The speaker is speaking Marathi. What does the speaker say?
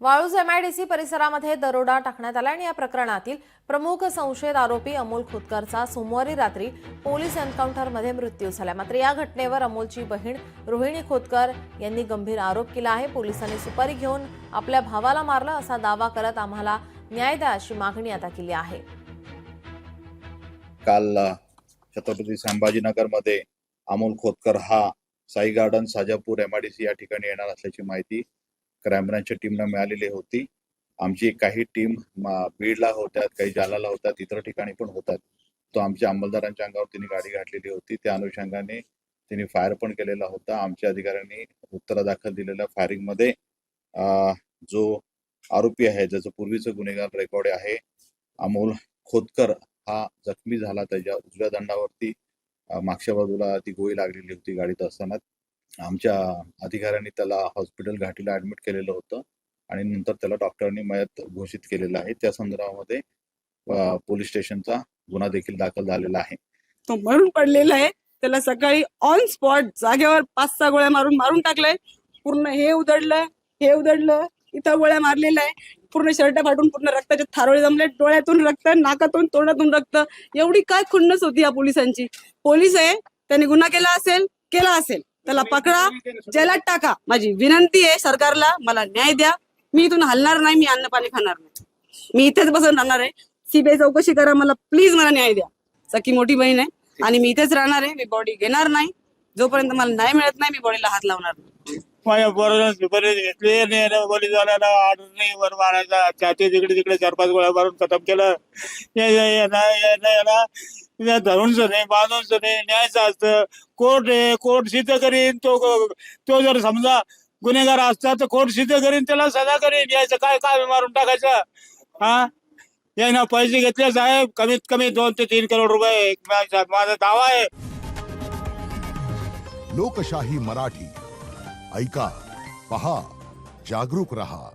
वाळूज एमआयडीसी परिसरामध्ये दरोडा टाकण्यात आला आणि या प्रकरणातील प्रमुख संशयित आरोपी अमोल खोतकरचा सोमवारी रात्री पोलीस एन्काउंटरमध्ये मृत्यू झाला। मात्र या घटनेवर अमोलची बहीण रोहिणी खोतकर यांनी गंभीर आरोप केला आहे। पोलिसांनी सुपारी घेऊन आपल्या भावाला मारलं असा दावा करत आम्हाला न्याय द्या अशी मागणी आता केली आहे। काल छत्रपती संभाजीनगरमध्ये अमोल खोतकर हा साई गार्डन साजापूर एमआयडीसी या ठिकाणी येणार असल्याची माहिती क्राईम ब्रांचच्या टीमला मिळालेली होती। आमची काही टीम बीडला होत्या, काही जालन्याला होत्या, इतर ठिकाणी पण होतात। तो आमच्या अंमलदारांच्या अंगावर त्यांनी गाडी घातलेली होती, त्या अनुषंगाने त्यांनी फायर पण केलेला होता। आमच्या अधिकाऱ्यांनी उत्तरादाखल दिलेल्या फायरिंगमध्ये जो आरोपी आहे, ज्याचं पूर्वीचं गुन्हेगार रेकॉर्ड आहे, अमोल खोतकर हा जखमी झाला। त्याच्या उजव्या दंडावरती मागच्या बाजूला ती गोळी लागलेली होती गाडीत असताना। आमच्या अधिकाऱ्यांनी त्याला हॉस्पिटल घाटीला ऍडमिट केलेलं होतं आणि नंतर त्याला डॉक्टरांनी मयत घोषित केलेलं आहे। त्या संदर्भामध्ये पोलीस स्टेशनचा गुन्हा देखील दाखल झालेला आहे। तो मरून पडलेला आहे। त्याला सकाळी ऑन स्पॉट जागेवर 5-6 गोळ्या मारून टाकलाय। पूर्ण हे उधळलं, इथं गोळ्या मारलेल्या आहे। पूर्ण शर्ट फाटून पूर्ण रक्ताचे थारोळे जमले, डोळ्यातून रक्त, नाकातून तोंडातून रक्त। एवढी काय खुन्नस होती या पोलिसांची। पोलीस आहे, त्यांनी गुन्हा केला असेल त्याला पकडा, जेलात टाका। माझी विनंती आहे सरकारला, मला न्याय द्या। मी इथून हलणार नाही, मी अन्न पाणी खाणार नाही, मी इथेच बसून राहणार आहे। सीबीआय चौकशी करा, मला प्लीज, मला न्याय द्या। सखी मोठी बहीण आहे आणि मी इथेच राहणार आहे। मी बॉडी घेणार नाही, जोपर्यंत मला न्याय मिळत नाही मी बॉडीला हात लावणार नाही। माझ्या बरोबर सुपारी घेतली, पोलीस वाल्याला ऑर्डर नाही वर मारायचा, छाती तिकडे 4-5 गोळ्या मारून खतम केलं। याला धरून नाही, बांधून नाही, न्यायचं असतं। कोर्ट आहे, कोर्ट सिद्ध करीन। तो जर समजा गुन्हेगार असता तर कोर्ट सिद्ध करीन, त्याला सजा करीन। यायचं काय मारून टाकायचं। हा, यायना पैसे घेतले साहेब, कमीत कमी 2 ते 3 करोड रुपये माझा दावा आहे। लोकशाही मराठी ऐका, पहा, जागरूक रहा।